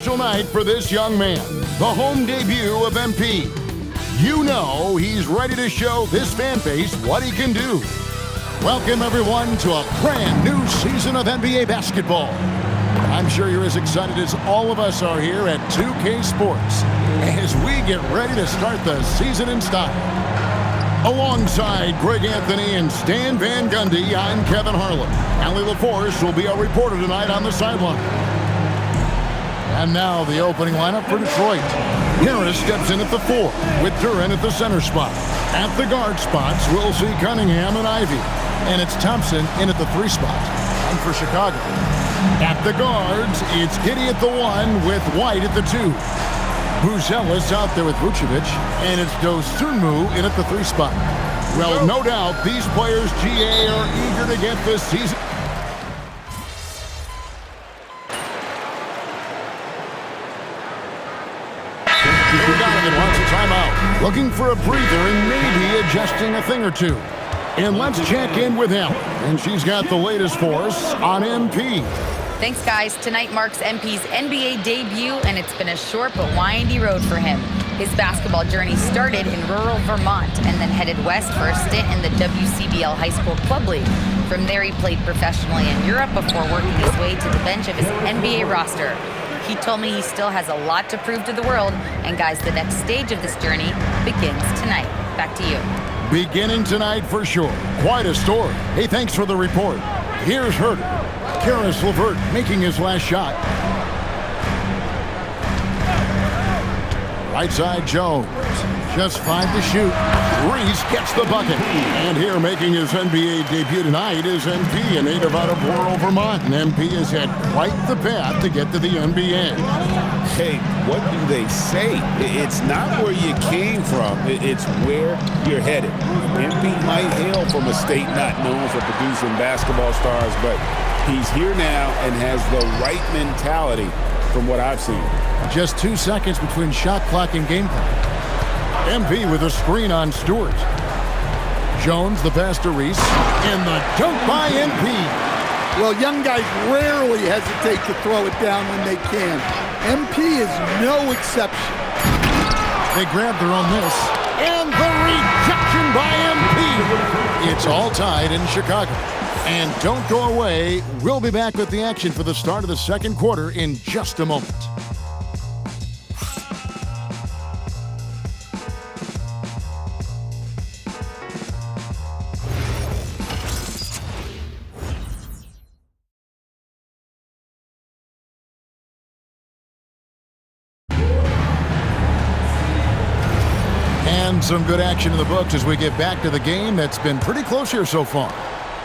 Special night for this young man, the home debut of MP. You know he's ready to show this fan base what he can do. Welcome everyone to a brand new season of NBA basketball. I'm sure you're as excited as all of us are here at 2K Sports as we get ready to start the season in style. Alongside Greg Anthony and Stan Van Gundy, I'm Kevin Harlan. Allie LaForce will be our reporter tonight on the sideline. And now the opening lineup for Detroit. Harris steps in at the 4, with Duran at the center spot. At the guard spots, we'll see Cunningham and Ivy. And it's Thompson in at the 3 spot. And for Chicago, at the guards, it's Giddey at the 1 with White at the 2. Buzelis out there with Vucevic, and it's Dosunmu in at the 3 spot. Well, no doubt these players, GA, are eager to get this season. Donovan wants a timeout, looking for a breather and maybe adjusting a thing or two. And let's check in with him. And she's got the latest for us on MP. Thanks, guys. Tonight marks MP's NBA debut, and it's been a short but windy road for him. His basketball journey started in rural Vermont and then headed west for a stint in the WCBL High School Club League. From there, he played professionally in Europe before working his way to the bench of his NBA roster. He told me he still has a lot to prove to the world, and guys, the next stage of this journey begins tonight. Back to you. Beginning tonight for sure. Quite a story. Hey, thanks for the report. Here's Herter. Karis LeVert making his last shot. Right side Jones. Just 5 to shoot. Reese gets the bucket. And here making his NBA debut tonight is MP, a native out of rural Vermont. And MP has had quite the path to get to the NBA. Hey, what do they say? It's not where you came from. It's where you're headed. MP might hail from a state not known for producing basketball stars, but he's here now and has the right mentality from what I've seen. Just 2 seconds between shot clock and game clock. MP with a screen on Stewart. Jones, the pass to Reese, and the dunk by MP. Well, young guys rarely hesitate to throw it down when they can. MP is no exception. They grab their own miss, and the rejection by MP. It's all tied in Chicago. And don't go away. We'll be back with the action for the start of the second quarter in just a moment. And some good action in the books as we get back to the game that's been pretty close here so far.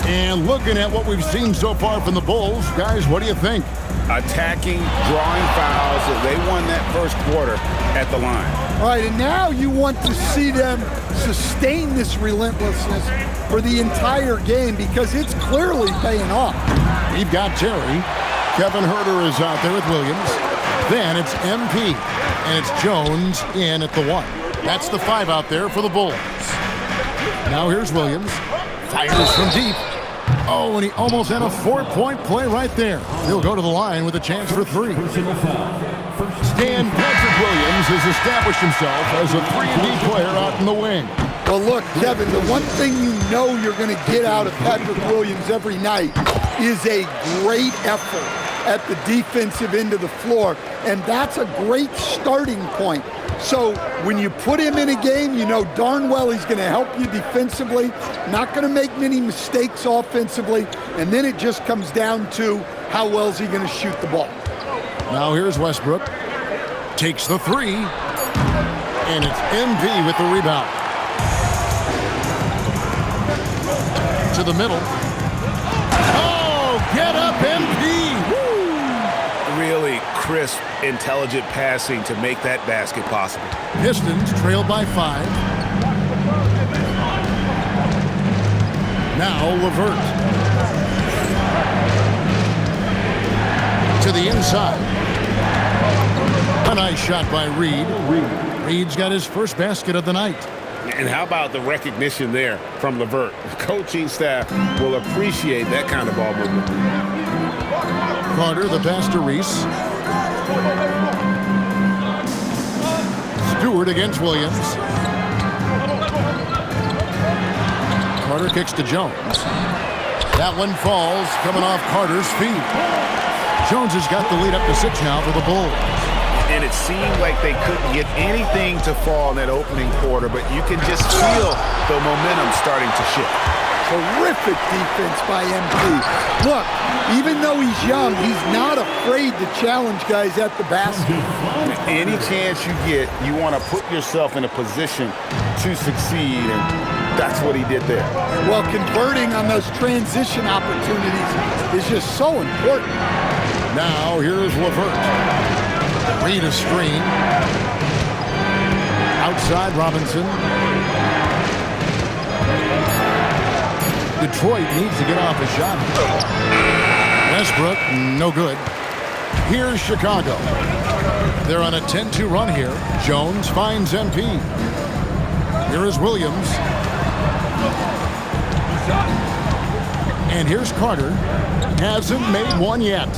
And looking at what we've seen so far from the Bulls, guys, what do you think? Attacking, drawing fouls. They won that first quarter at the line. All right, and now you want to see them sustain this relentlessness for the entire game because it's clearly paying off. We've got Terry. Kevin Herter is out there with Williams. Then it's MP, and it's Jones in at the 1. That's the 5 out there for the Bulls. Now here's Williams. Fires from deep. Oh, and he almost had a 4-point play right there. He'll go to the line with a chance for 3. Stan Patrick Williams has established himself as a 3-and-D player out in the wing. Well, look, Kevin, the one thing you know you're going to get out of Patrick Williams every night is a great effort at the defensive end of the floor, and that's a great starting point. So when you put him in a game, you know darn well he's going to help you defensively, not going to make many mistakes offensively, and then it just comes down to how well is he going to shoot the ball. Now here's Westbrook. Takes the 3, and it's MP with the rebound. To the middle. Oh, get up, MP! Really crisp, intelligent passing to make that basket possible. Pistons trailed by 5. Now LeVert. To the inside. A nice shot by Reed. Reed's got his first basket of the night. And how about the recognition there from LeVert? The coaching staff will appreciate that kind of ball movement. Carter, the pass to Reese. Stewart against Williams. Carter kicks to Jones. That one falls, coming off Carter's feet. Jones has got the lead up to 6 now for the Bulls. And it seemed like they couldn't get anything to fall in that opening quarter, but you can just feel the momentum starting to shift. Terrific defense by MP. Look, even though he's young, he's not afraid to challenge guys at the basket. Any chance you get, you want to put yourself in a position to succeed, and that's what he did there. Well, converting on those transition opportunities is just so important. Now, here's LeVert. Reed a screen. Outside Robinson. Detroit needs to get off a shot. Westbrook, no good. Here's Chicago. They're on a 10-2 run here. Jones finds MP. Here is Williams. And here's Carter. Hasn't made one yet.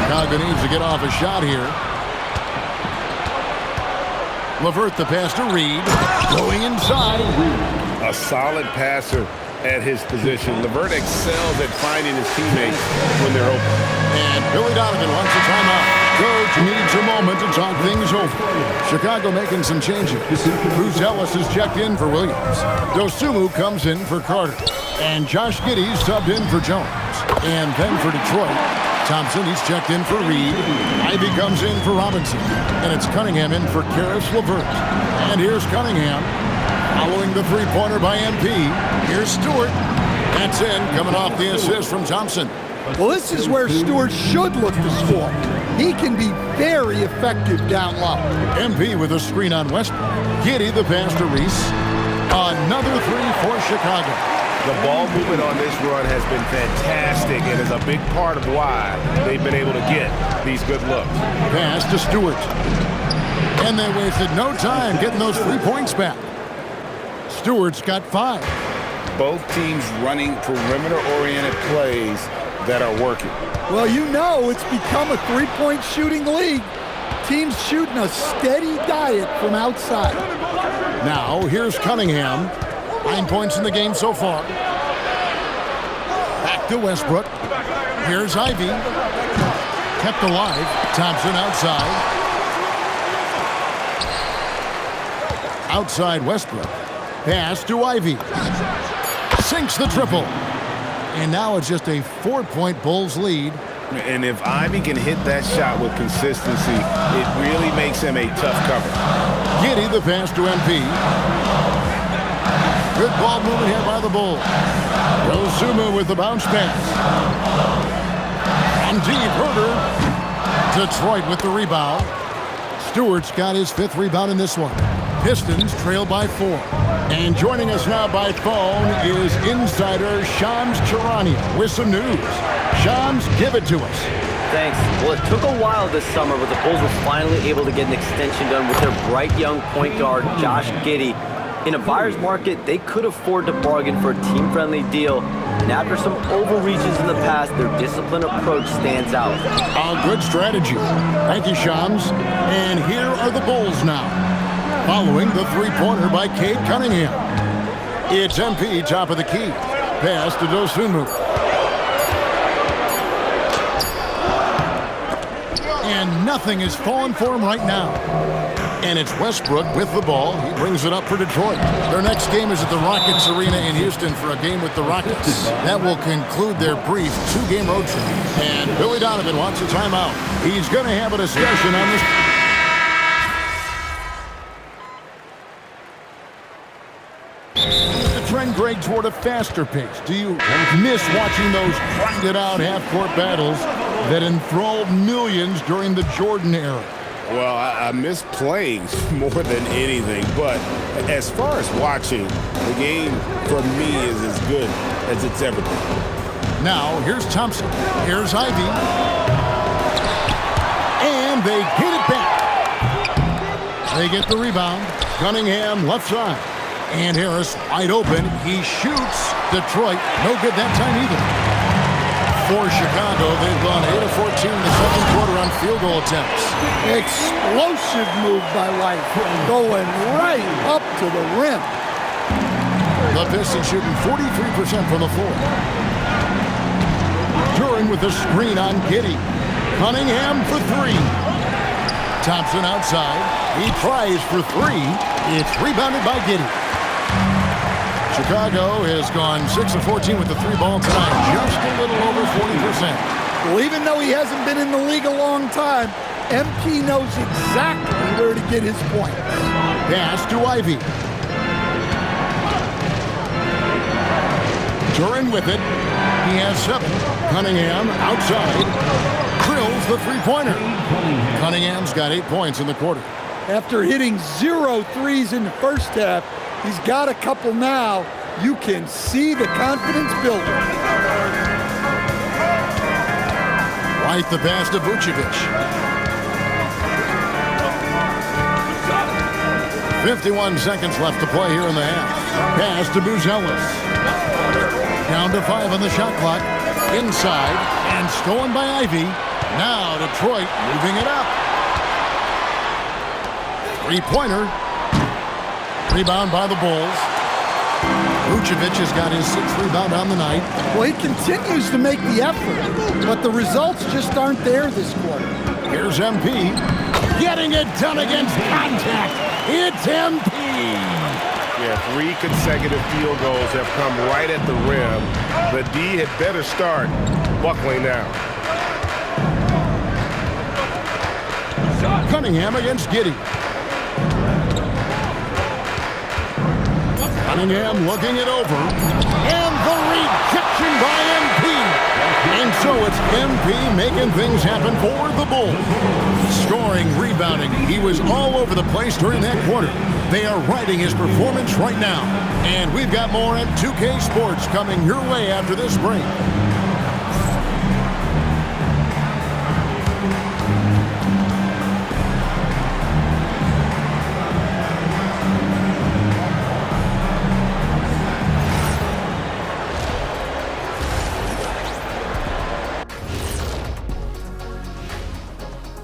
Chicago needs to get off a shot here. LeVert the pass to Reed. Going inside. A solid passer at his position. LeVert excels at finding his teammates when they're open. And Billy Donovan wants a timeout. Coach needs a moment to talk things over. Chicago making some changes. Bruce Ellis is checked in for Williams. Dosunmu comes in for Carter. And Josh Giddey subbed in for Jones. And then for Detroit, Thompson, he's checked in for Reed. Ivy comes in for Robinson. And it's Cunningham in for Karis LeVert. And here's Cunningham following the three-pointer by MP. Here's Stewart. That's in, coming off the assist from Thompson. Well, this is where Stewart should look to score. He can be very effective down low. MP with a screen on Westbrook. Giddey the pass to Reese. Another three for Chicago. The ball movement on this run has been fantastic and is a big part of why they've been able to get these good looks. Pass to Stewart. And they wasted no time getting those 3 points back. Stewart's got 5. Both teams running perimeter-oriented plays that are working. Well, you know it's become a three-point shooting league. Teams shooting a steady diet from outside. Now, here's Cunningham. 9 points in the game so far. Back to Westbrook. Here's Ivy. Kept alive. Thompson outside. Outside Westbrook. Pass to Ivy. Sinks the triple. And now it's just a 4-point Bulls lead. And if Ivy can hit that shot with consistency, it really makes him a tough cover. Giddey the pass to MP. Good ball movement here by the Bulls. Dosunmu with the bounce pass. On deep, Herder. Detroit with the rebound. Stewart's got his 5th rebound in this one. Pistons trail by 4. And joining us now by phone is insider Shams Charania with some news. Shams, give it to us. Thanks. Well, it took a while this summer, but the Bulls were finally able to get an extension done with their bright young point guard, Josh Giddey. In a buyer's market, they could afford to bargain for a team-friendly deal. And after some overreaches in the past, their disciplined approach stands out. A good strategy. Thank you, Shams. And here are the Bulls now. Following the three-pointer by Cade Cunningham. It's MP top of the key. Pass to Dosunmu. And nothing is falling for him right now. And it's Westbrook with the ball. He brings it up for Detroit. Their next game is at the Rockets Arena in Houston for a game with the Rockets. That will conclude their brief 2-game road trip. And Billy Donovan wants a timeout. He's going to have a discussion on this. The trend, Greg, toward a faster pace. Do you miss watching those grinded-out half-court battles that enthralled millions during the Jordan era? Well, I miss playing more than anything, but as far as watching, the game for me is as good as it's ever been. Now, here's Thompson. Here's Ivy. And they get it back. They get the rebound. Cunningham left side. And Harris wide open. He shoots. Detroit, no good that time either. For Chicago, they've gone 8 of 14 in the second quarter on field goal attempts. Explosive move by White, going right up to the rim. The Pistons shooting 43% from the floor. Duran with the screen on Giddey. Cunningham for three. Thompson outside. He tries for three. It's rebounded by Giddey. Chicago has gone 6 of 14 with the three ball tonight. Just a little over 40%. Well, even though he hasn't been in the league a long time, MP knows exactly where to get his points. Pass to Ivy. Duran with it. He has 7. Cunningham outside. Drills the three-pointer. Cunningham's got 8 points in the quarter. After hitting 0 threes in the first half, he's got a couple now. You can see the confidence building. Right the pass to Vucevic. 51 seconds left to play here in the half. Pass to Buzelis. Down to 5 on the shot clock. Inside and stolen by Ivy. Now Detroit moving it up. Three-pointer. Rebound by the Bulls. Vucevic has got his 6th rebound on the night. Well, he continues to make the effort, but the results just aren't there this quarter. Here's MP. Getting it done against contact. It's MP. Yeah, 3 consecutive field goals have come right at the rim. The D had better start buckling now. Cunningham against Giddey. Cunningham looking it over. And the rejection by MP. And so it's MP making things happen for the Bulls. Scoring, rebounding. He was all over the place during that quarter. They are riding his performance right now. And we've got more at 2K Sports coming your way after this break.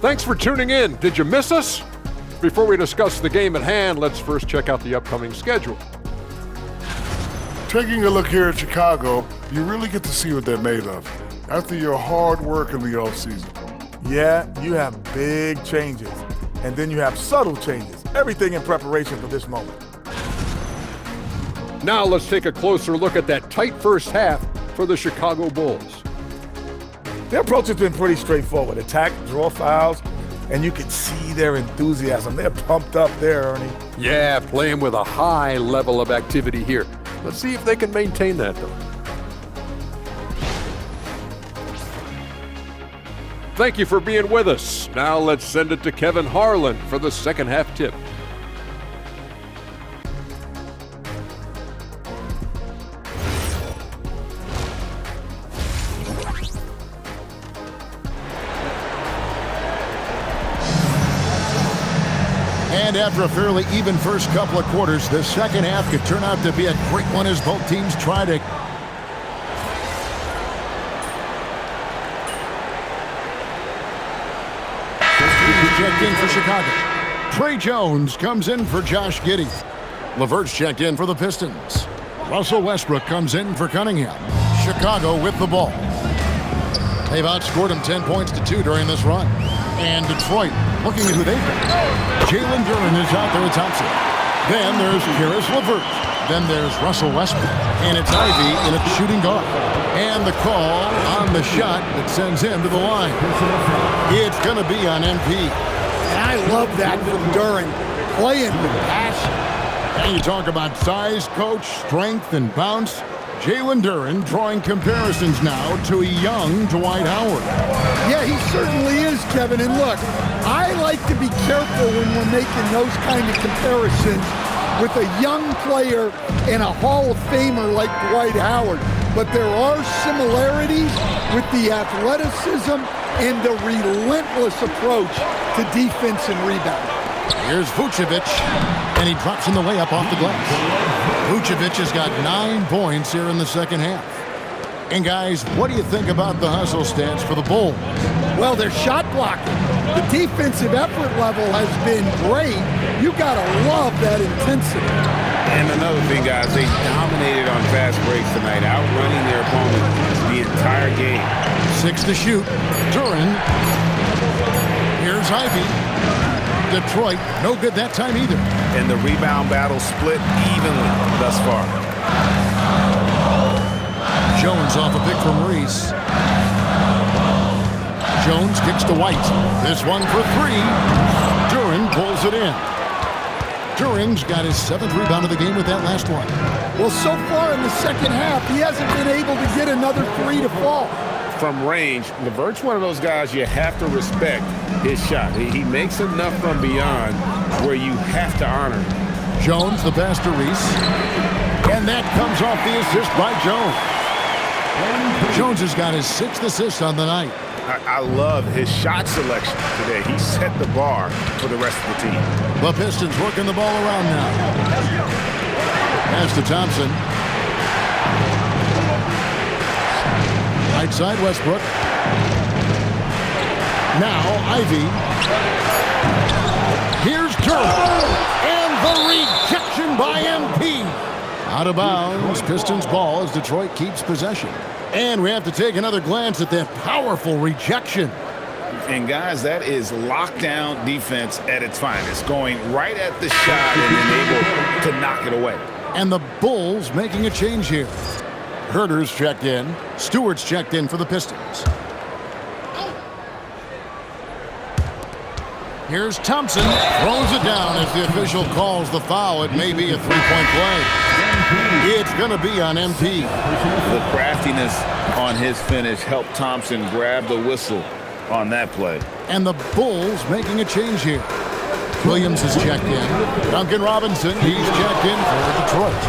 Thanks for tuning in. Did you miss us? Before we discuss the game at hand, let's first check out the upcoming schedule. Taking a look here at Chicago, you really get to see what they're made of after your hard work in the offseason. Yeah, you have big changes, and then you have subtle changes. Everything in preparation for this moment. Now let's take a closer look at that tight first half for the Chicago Bulls. Their approach has been pretty straightforward. Attack, draw fouls, and you can see their enthusiasm. They're pumped up there, Ernie. Yeah, playing with a high level of activity here. Let's see if they can maintain that, though. Thank you for being with us. Now let's send it to Kevin Harlan for the second half tip. And after a fairly even first couple of quarters, the second half could turn out to be a great one as both teams try to checked in for Chicago. Trey Jones comes in for Josh Giddey. LeVert's checked in for the Pistons. Russell Westbrook comes in for Cunningham. Chicago with the ball. They've outscored them 10 points to 2 during this run. And Detroit looking at who they've got. Jalen Duran is out there at Thompson. Then there's Karis LeVert. Then there's Russell Westbrook. And it's Ivy in a shooting guard. And the call on the shot that sends him to the line. It's going to be on MP. And I love that from Duran, playing with passion. And you talk about size, coach, strength, and bounce. Jalen Duran drawing comparisons now to a young Dwight Howard. Yeah, he certainly is, Kevin. And look, I like to be careful when we're making those kind of comparisons with a young player and a Hall of Famer like Dwight Howard. But there are similarities with the athleticism and the relentless approach to defense and rebounding. Here's Vucevic, and he drops in the layup off the glass. Vucevic has got 9 points here in the second half. And guys, what do you think about the hustle stats for the Bulls? Well, their shot blocking. The defensive effort level has been great. You gotta love that intensity. And another thing, guys, they dominated on fast breaks tonight, outrunning their opponent the entire game. 6 to shoot. Duran. Here's Ivy. Detroit, no good that time either. And the rebound battle split evenly thus far. Jones off a pick from Reese. Jones kicks to White. This one for 3. Duran pulls it in. Duran's got his 7th rebound of the game with that last one. Well, so far in the second half, he hasn't been able to get another 3 to fall. From range, LeVert's one of those guys you have to respect his shot. He makes enough from beyond where you have to honor him. Jones, the pass to Reese. And that comes off the assist by Jones. Jones has got his 6th assist on the night. I love his shot selection today. He set the bar for the rest of the team. The Pistons working the ball around now. Pass to Thompson. Right side, Westbrook. Now, Ivy. Here's Duran. And the rejection by MP. Out of bounds. Pistons ball as Detroit keeps possession. And we have to take another glance at that powerful rejection. And guys, that is lockdown defense at its finest. Going right at the shot and then able to knock it away. And the Bulls making a change here. Herter's checked in. Stewart's checked in for the Pistons. Here's Thompson. Throws it down as the official calls the foul. It may be a three-point play. It's going to be on MP. The craftiness on his finish helped Thompson grab the whistle on that play. And the Bulls making a change here. Williams is checked in. Duncan Robinson, he's checked in for Detroit.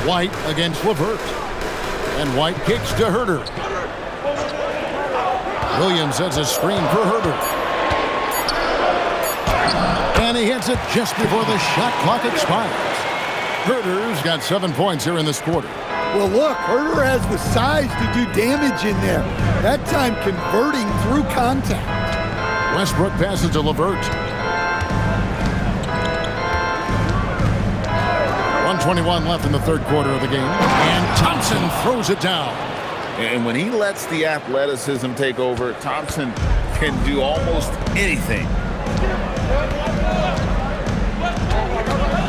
White against LeVert. And White kicks to Herter. Williams has a screen for Herter. And he hits it just before the shot clock expires. Herter's got 7 points here in this quarter. Well, look, Herter has the size to do damage in there. That time converting through contact. Westbrook passes to LeVert. 1:21 left in the third quarter of the game. And Thompson throws it down. And when he lets the athleticism take over, Thompson can do almost anything.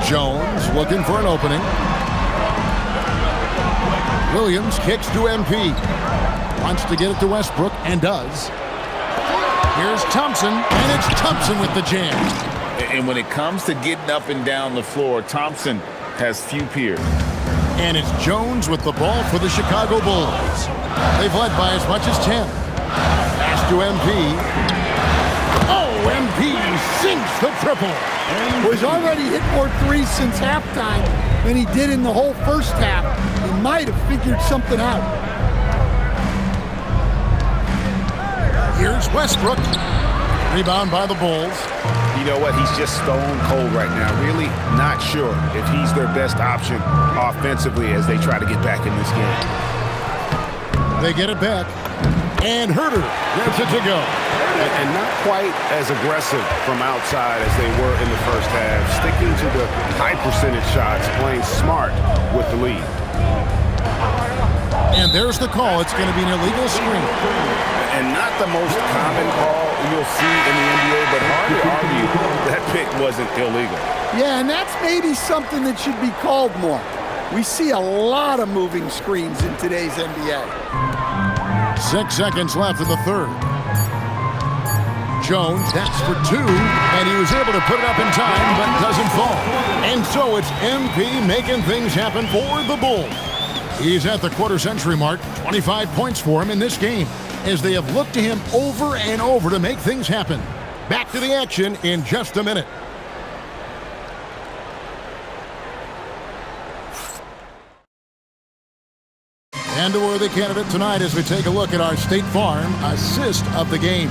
Jones looking for an opening. Williams kicks to MP. Wants to get it to Westbrook and does. Here's Thompson, and it's Thompson with the jam. And when it comes to getting up and down the floor, Thompson has few peers. And it's Jones with the ball for the Chicago Bulls. They've led by as much as 10. Pass to MP. Oh, MP sinks the triple. He's already hit more threes since halftime than he did in the whole first half. He might have figured something out. Here's Westbrook. Rebound by the Bulls. You know what? He's just stone cold right now. Really not sure if he's their best option offensively as they try to get back in this game. They get it back. And Herter gets it to go. And not quite as aggressive from outside as they were in the first half. Sticking to the high percentage shots, playing smart with the lead. And there's the call. It's going to be an illegal screen. And not the most common call you'll see in the NBA, but hard to argue that pick wasn't illegal. Yeah, and that's maybe something that should be called more. We see a lot of moving screens in today's NBA. 6 seconds left in the third. Jones, that's for 2, and he was able to put it up in time, but doesn't fall. And so it's MP making things happen for the Bulls. He's at the quarter-century mark, 25 points for him in this game, as they have looked to him over and over to make things happen. Back to the action in just a minute. And a worthy candidate tonight as we take a look at our State Farm assist of the game.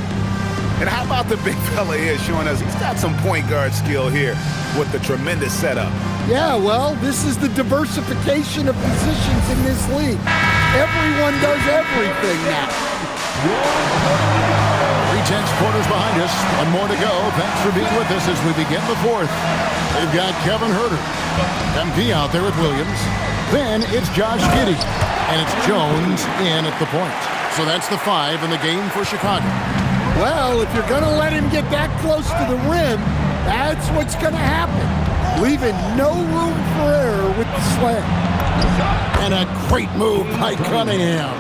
And how about the big fella here showing us he's got some point guard skill here with the tremendous setup. Yeah, well, this is the diversification of positions in this league. Everyone does everything now. 3/10 quarters behind us. One more to go. Thanks for being with us as we begin the fourth. They've got Kevin Herter. MP out there with Williams. Then it's Josh Giddey. And it's Jones in at the point. So that's the 5 in the game for Chicago. Well, if you're going to let him get that close to the rim, that's what's going to happen. Leaving no room for error with the slam. And a great move by Cunningham.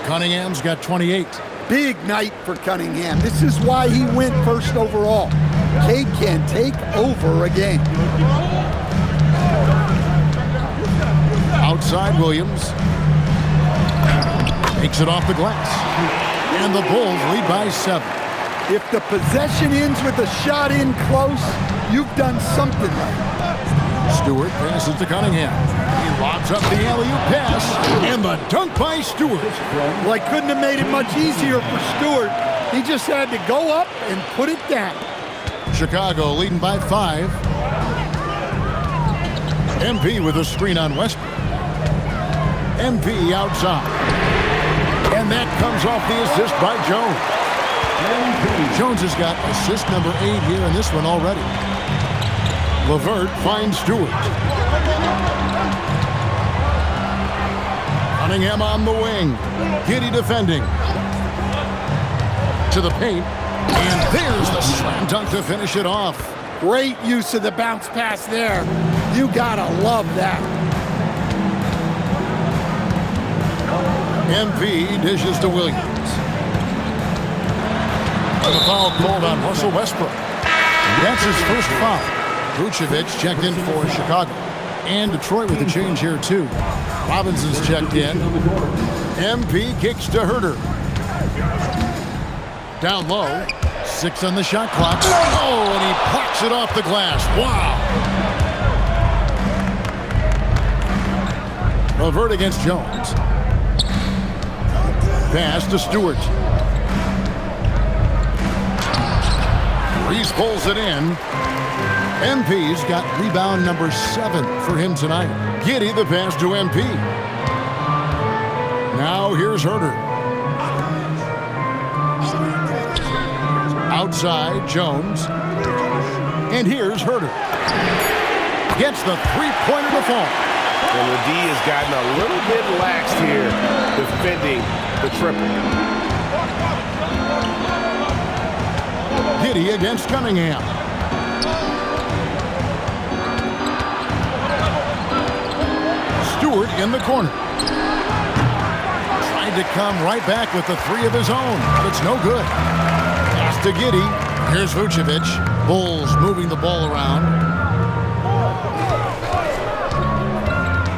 Cunningham's got 28. Big night for Cunningham. This is why he went first overall. Cade can take over a game. Outside Williams. Takes it off the glass. And the Bulls lead by 7. If the possession ends with a shot in close, you've done something right. Stewart passes to Cunningham. He lobs up the alley-oop pass, and the dunk by Stewart. Well, I couldn't have made it much easier for Stewart. He just had to go up and put it down. Chicago leading by 5. MP with a screen on Westbrook. MP outside. And that comes off the assist by Jones. Jones has got assist number 8 here in this one already. LeVert finds Stewart. Cunningham on the wing. Giddey defending. To the paint. And there's the slam dunk to finish it off. Great use of the bounce pass there. You gotta love that. MP dishes to Williams. And a foul called on Russell Westbrook. That's his first foul. Vucevic checked in for Chicago. And Detroit with a change here too. Robinson's checked in. MP kicks to Herter. Down low. 6 on the shot clock. Oh, and he plucks it off the glass. Wow. LeVert against Jones. Pass to Stewart. Reese pulls it in. MP's got rebound number 7 for him tonight. Giddey the pass to MP. Now here's Herter. Outside, Jones. And here's Herter. Gets the three-pointer to fall. And the D has gotten a little bit lax here defending the triple. Giddey against Cunningham. Stewart in the corner. Tried to come right back with the 3 of his own, but it's no good. Pass to Giddey. Here's Vucevic. Bulls moving the ball around.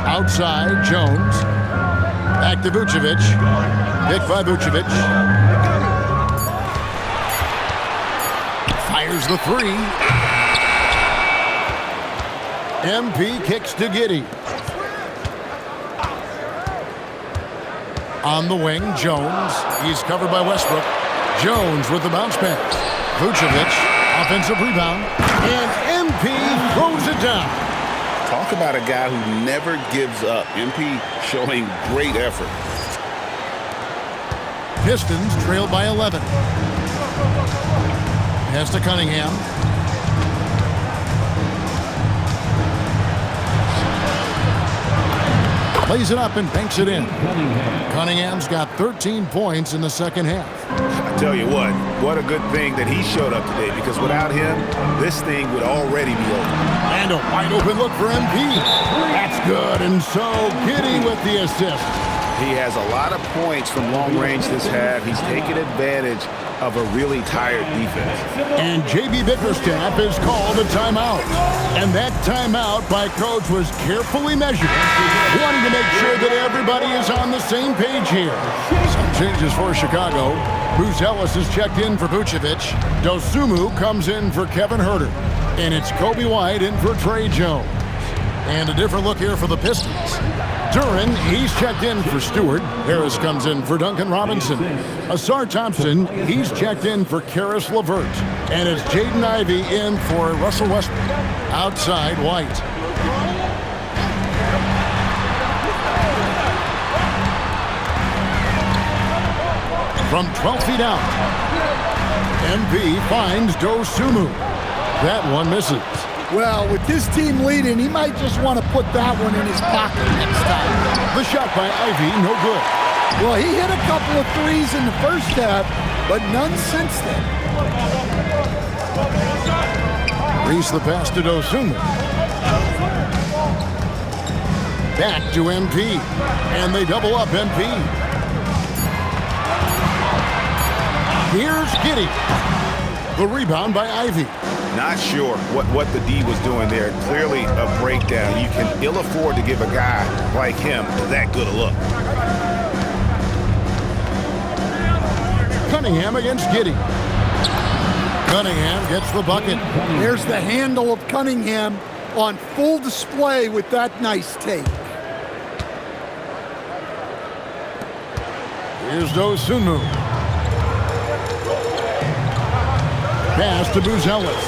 Outside, Jones. Back to Vucevic. Picked by Vucevic. Fires the 3. MP kicks to Giddey. On the wing, Jones. He's covered by Westbrook. Jones with the bounce pass. Vucevic, offensive rebound. And MP throws it down. Talk about a guy who never gives up. MP showing great effort. Pistons trailed by 11. Pass to Cunningham. Plays it up and banks it in. Cunningham's got 13 points in the second half. I tell you what a good thing that he showed up today, because without him, this thing would already be over. And a wide open look for MP. That's good, and so Giddey with the assist. He has a lot of points from long range this half. He's taken advantage of a really tired defense. And J.B. Bickerstaff is called a timeout. And that timeout by coach was carefully measured, wanting to make sure that everybody is on the same page here. Some changes for Chicago. Bruce Ellis is checked in for Vucevic. Dosunmu comes in for Kevin Herter. And it's Kobe White in for Trey Jones. And a different look here for the Pistons. Duran, he's checked in for Stewart. Harris comes in for Duncan Robinson. Asar Thompson, he's checked in for Karis LeVert. And it's Jaden Ivey in for Russell Westbrook. Outside, White. from 12 feet out. MP finds Dosunmu. That one misses. Well, with his team leading, he might just want to put that one in his pocket next time. The shot by Ivy, no good. Well, he hit a couple of threes in the first half, but none since then. Reese the pass to Dosunmu. Back to MP, and they double up MP. Here's Giddey. The rebound by Ivy. Not sure what the D was doing there. Clearly a breakdown. You can ill afford to give a guy like him that good a look. Cunningham against Giddey. Cunningham gets the bucket. There's the handle of Cunningham on full display with that nice take. Here's Dosunmu. Pass to Buzelis.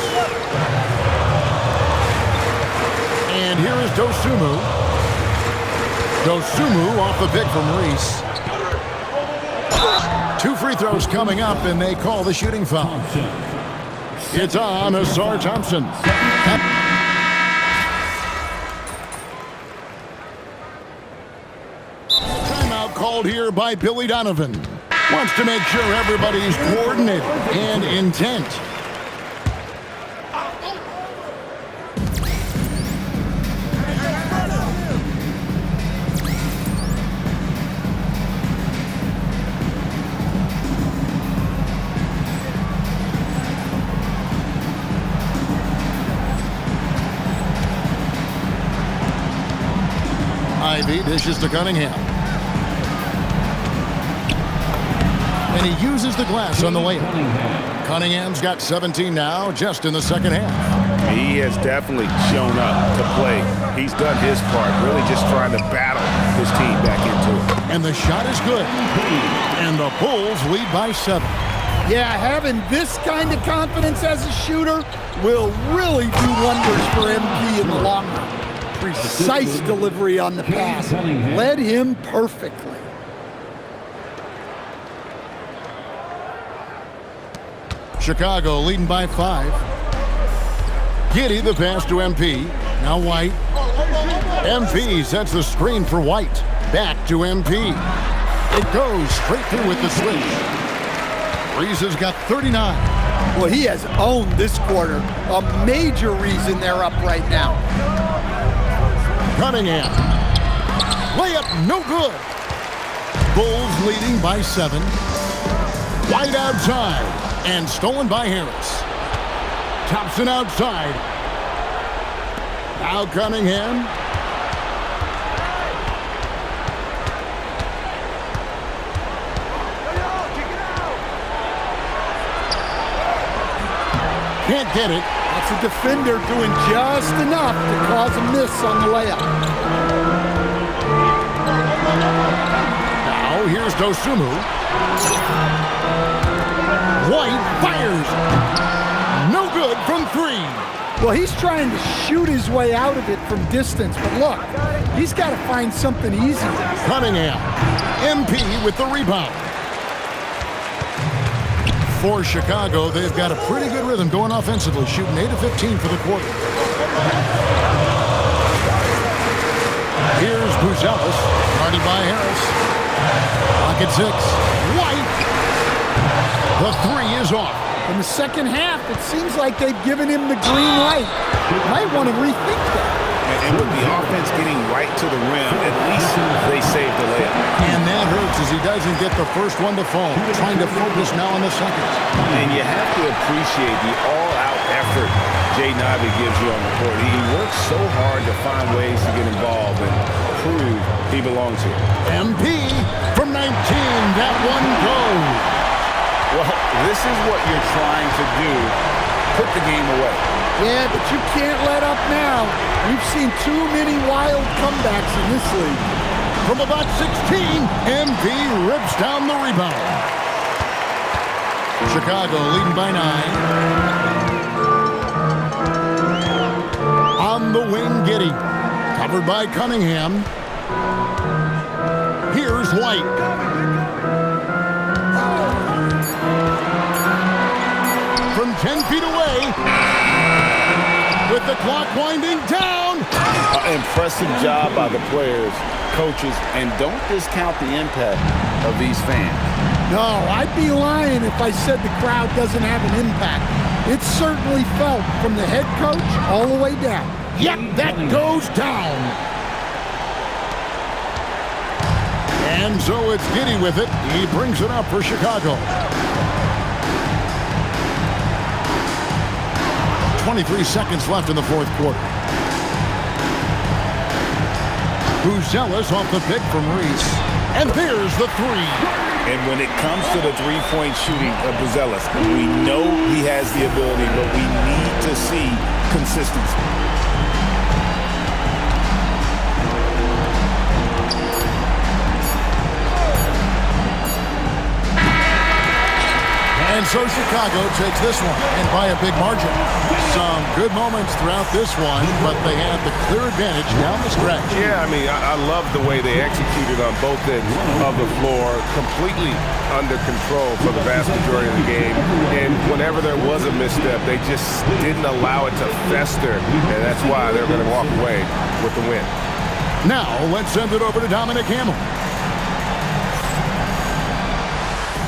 And here is Dosunmu. Dosunmu off the pick from Reese. 2 free throws coming up, and they call the shooting foul. It's on Asar Thompson. Timeout called here by Billy Donovan. Wants to make sure everybody's coordinated and intent. Ivy dishes to Cunningham. And he uses the glass on the layup. Cunningham's got 17 now, just in the second half. He has definitely shown up to play. He's done his part, really just trying to battle his team back into it. And the shot is good. And the Bulls lead by 7. Yeah, having this kind of confidence as a shooter will really do wonders for MP in the long run. Precise delivery on the pass. Led him perfectly. Chicago leading by 5. Giddey the pass to MP. Now White. MP sets the screen for White. Back to MP. It goes straight through with the switch. Reese has got 39. Well, he has owned this quarter. A major reason they're up right now. Cunningham. Layup no good. Bulls leading by 7. White outside. And stolen by Harris. Thompson outside. Now Cunningham. Can't get it. That's a defender doing just enough to cause a miss on the layup. Now here's Dosunmu. White fires. No good from 3. Well, he's trying to shoot his way out of it from distance, but look, he's got to find something easy. Cunningham. MP with the rebound. For Chicago, they've got a pretty good rhythm going offensively, shooting 8 of 15 for the quarter. Here's Buzelis, guarded by Harris. Pocket 6. White. The 3 is off. In the second half, it seems like they've given him the green light. Might want to rethink that. And with the offense getting right to the rim, at least they saved the layup. And that hurts as he doesn't get the first one to fall. Trying to focus now on the second. And you have to appreciate the all-out effort Jaden Ivey gives you on the court. He works so hard to find ways to get involved and prove he belongs here. MP from 19. That one goes. Well, this is what you're trying to do. Put the game away. Yeah, but you can't let up now. We've seen too many wild comebacks in this league. From about 16, MP rips down the rebound. Chicago leading by 9. On the wing, Giddey. Covered by Cunningham. Here's White. 10 feet away. With the clock winding down. Impressive job by the players, coaches, and don't discount the impact of these fans. No, I'd be lying if I said the crowd doesn't have an impact. It's certainly felt from the head coach all the way down. Yep, that goes down. And so it's Giddey with it. He brings it up for Chicago. 23 seconds left in the fourth quarter. Buzelis off the pick from Reese. And there's the three. And when it comes to the three-point shooting of Buzelis, we know he has the ability, but we need to see consistency. And so Chicago takes this one, and by a big margin. Some good moments throughout this one, but they had the clear advantage down the stretch. Yeah, I mean, I love the way they executed on both ends of the floor, completely under control for the vast majority of the game. And whenever there was a misstep, they just didn't allow it to fester, and that's why they're going to walk away with the win. Now, let's send it over to Dominic Hamill.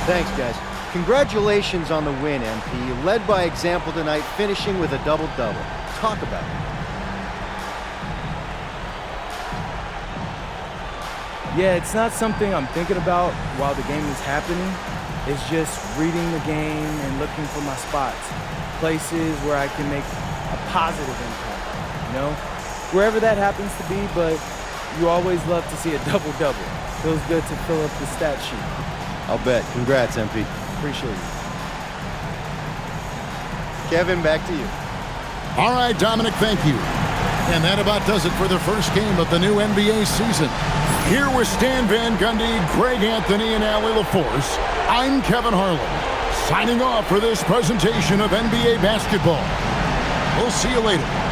Thanks, guys. Congratulations on the win, MP. You led by example tonight, finishing with a double-double. Talk about it. Yeah, it's not something I'm thinking about while the game is happening. It's just reading the game and looking for my spots. Places where I can make a positive impact, you know? Wherever that happens to be, but you always love to see a double-double. Feels good to fill up the stat sheet. I'll bet. Congrats, MP. Appreciate it. Kevin, back to you. All right, Dominic, thank you. And that about does it for the first game of the new NBA season. Here with Stan Van Gundy, Greg Anthony, and Allie LaForce, I'm Kevin Harlan, signing off for this presentation of NBA basketball. We'll see you later.